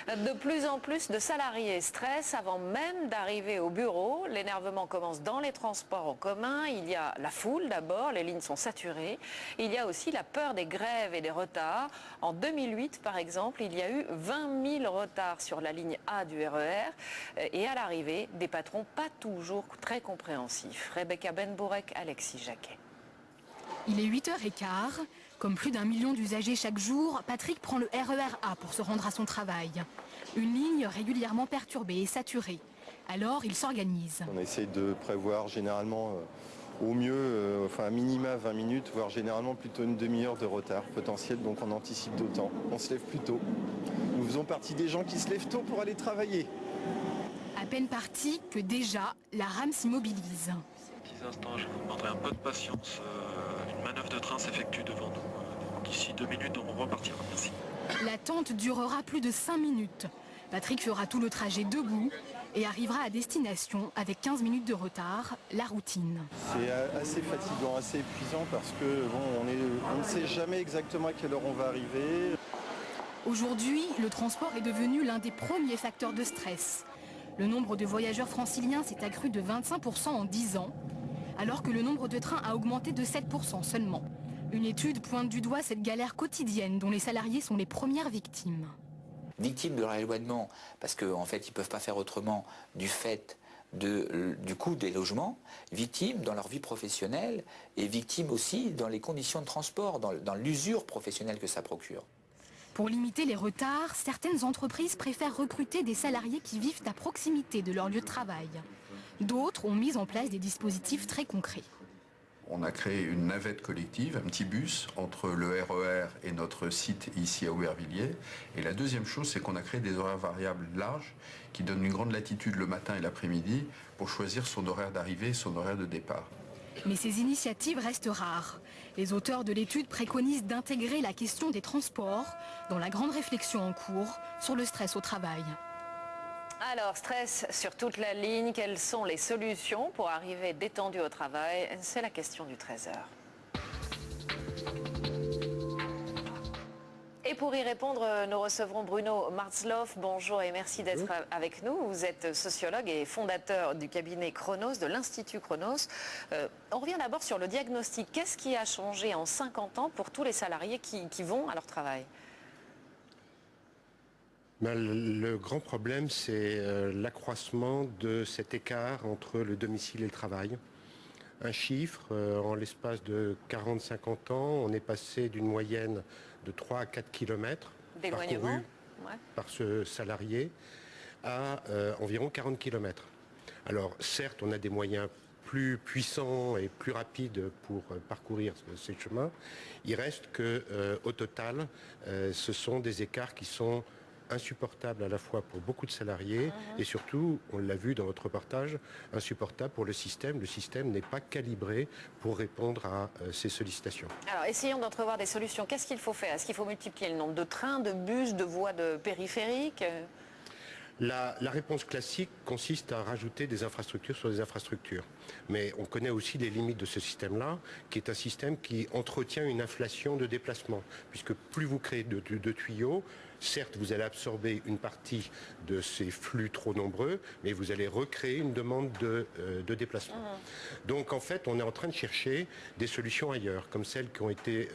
De plus en plus de salariés stressent avant même d'arriver au bureau. L'énervement commence dans les transports en commun. Il y a la foule d'abord, les lignes sont saturées. Il y a aussi la peur des grèves et des retards. En 2008, par exemple, il y a eu 20 000 retards sur la ligne A du RER. Et à l'arrivée, des patrons pas toujours très compréhensifs. Rebecca Benbourek, Alexis Jacquet. Il est 8h15. Comme plus d'1 million d'usagers chaque jour, Patrick prend le RER A pour se rendre à son travail. Une ligne régulièrement perturbée et saturée. Alors il s'organise. On essaie de prévoir généralement au mieux, enfin à minima 20 minutes, voire généralement plutôt une demi-heure de retard potentiel, donc on anticipe d'autant. On se lève plus tôt. Nous faisons partie des gens qui se lèvent tôt pour aller travailler. À peine parti que déjà la rame s'immobilise. Petits instants, je vous demanderai un peu de patience. Une manœuvre de train s'effectue devant nous. D'ici 2 minutes, on repartira. Merci. L'attente durera plus de 5 minutes. Patrick fera tout le trajet debout et arrivera à destination avec 15 minutes de retard, la routine. C'est assez fatigant, assez épuisant parce que bon, on ne sait jamais exactement à quelle heure on va arriver. Aujourd'hui, le transport est devenu l'un des premiers facteurs de stress. Le nombre de voyageurs franciliens s'est accru de 25% en 10 ans, alors que le nombre de trains a augmenté de 7% seulement. Une étude pointe du doigt cette galère quotidienne dont les salariés sont les premières victimes. Victimes de leur éloignement, parce qu'en fait, ils ne peuvent pas faire autrement du fait du coût des logements, victimes dans leur vie professionnelle et victimes aussi dans les conditions de transport, dans l'usure professionnelle que ça procure. Pour limiter les retards, certaines entreprises préfèrent recruter des salariés qui vivent à proximité de leur lieu de travail. D'autres ont mis en place des dispositifs très concrets. On a créé une navette collective, un petit bus entre le RER et notre site ici à Aubervilliers. Et la deuxième chose, c'est qu'on a créé des horaires variables larges qui donnent une grande latitude le matin et l'après-midi pour choisir son horaire d'arrivée et son horaire de départ. Mais ces initiatives restent rares. Les auteurs de l'étude préconisent d'intégrer la question des transports dans la grande réflexion en cours sur le stress au travail. Alors, stress sur toute la ligne, quelles sont les solutions pour arriver détendu au travail? C'est la question du 13h. Et pour y répondre, nous recevrons Bruno Marzloff. Bonjour et merci d'être avec nous. Vous êtes sociologue et fondateur du cabinet Chronos, de l'Institut Chronos. On revient d'abord sur le diagnostic. Qu'est-ce qui a changé en 50 ans pour tous les salariés qui vont à leur travail? Le grand problème, c'est l'accroissement de cet écart entre le domicile et le travail. Un chiffre, en l'espace de 40-50 ans, on est passé d'une moyenne de 3 à 4 km parcourus par ce salarié à environ 40 km. Alors certes, on a des moyens plus puissants et plus rapides pour parcourir ces chemins. Il reste que, au total, ce sont des écarts qui sont insupportable à la fois pour beaucoup de salariés et surtout, on l'a vu dans votre reportage, insupportable pour le système. Le système n'est pas calibré pour répondre à ces sollicitations. Alors, essayons d'entrevoir des solutions. Qu'est-ce qu'il faut faire? Est-ce qu'il faut multiplier le nombre de trains, de bus, de voies périphériques? La réponse classique consiste à rajouter des infrastructures sur des infrastructures. Mais on connaît aussi les limites de ce système-là, qui est un système qui entretient une inflation de déplacement. Puisque plus vous créez de tuyaux, certes vous allez absorber une partie de ces flux trop nombreux, mais vous allez recréer une demande de déplacement. Donc en fait, on est en train de chercher des solutions ailleurs, comme celles qui ont été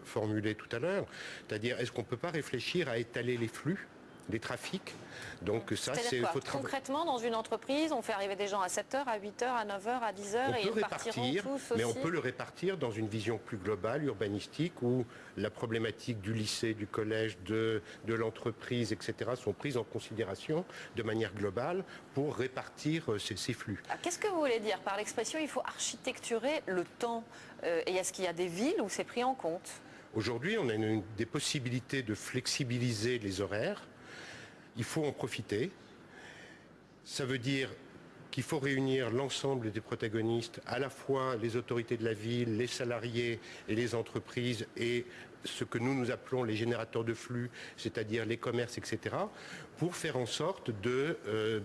formulées tout à l'heure. C'est-à-dire, est-ce qu'on ne peut pas réfléchir à étaler les flux, les trafics? Donc ça, c'est... Concrètement, dans une entreprise, on fait arriver des gens à 7h, à 8h, à 9h, à 10h et ils repartiront tous aussi. Mais on peut le répartir dans une vision plus globale, urbanistique, où la problématique du lycée, du collège, de l'entreprise, etc. sont prises en considération de manière globale pour répartir ces flux. Qu'est-ce que vous voulez dire par l'expression « il faut architecturer le temps » et est-ce qu'il y a des villes où c'est pris en compte? Aujourd'hui, on a des possibilités de flexibiliser les horaires. Il faut en profiter. Ça veut dire qu'il faut réunir l'ensemble des protagonistes, à la fois les autorités de la ville, les salariés et les entreprises, et ce que nous appelons les générateurs de flux, c'est-à-dire les commerces, etc., pour faire en sorte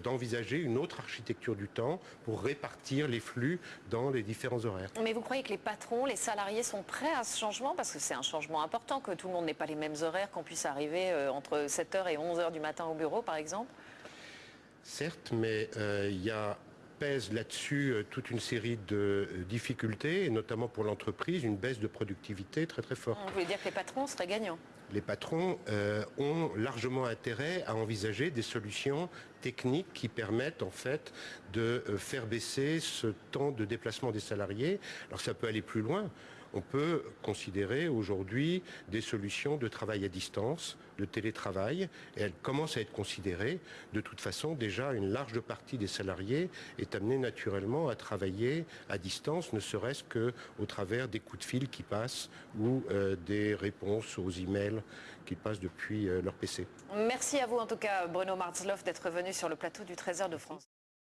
d'envisager une autre architecture du temps pour répartir les flux dans les différents horaires. Mais vous croyez que les patrons, les salariés sont prêts à ce changement? Parce que c'est un changement important, que tout le monde n'ait pas les mêmes horaires, qu'on puisse arriver entre 7h et 11h du matin au bureau, par exemple. Certes, mais pèse là-dessus toute une série de difficultés, et notamment pour l'entreprise, une baisse de productivité très très forte. Vous voulez dire que les patrons seraient gagnants? Les patrons ont largement intérêt à envisager des solutions techniques qui permettent en fait de faire baisser ce temps de déplacement des salariés. Alors ça peut aller plus loin. On peut considérer aujourd'hui des solutions de travail à distance, de télétravail, et elles commencent à être considérées. De toute façon, déjà, une large partie des salariés est amenée naturellement à travailler à distance, ne serait-ce qu'au travers des coups de fil qui passent ou des réponses aux emails qui passent depuis leur PC. Merci à vous en tout cas, Bruno Marzloff, d'être venu sur le plateau du Trésor de France.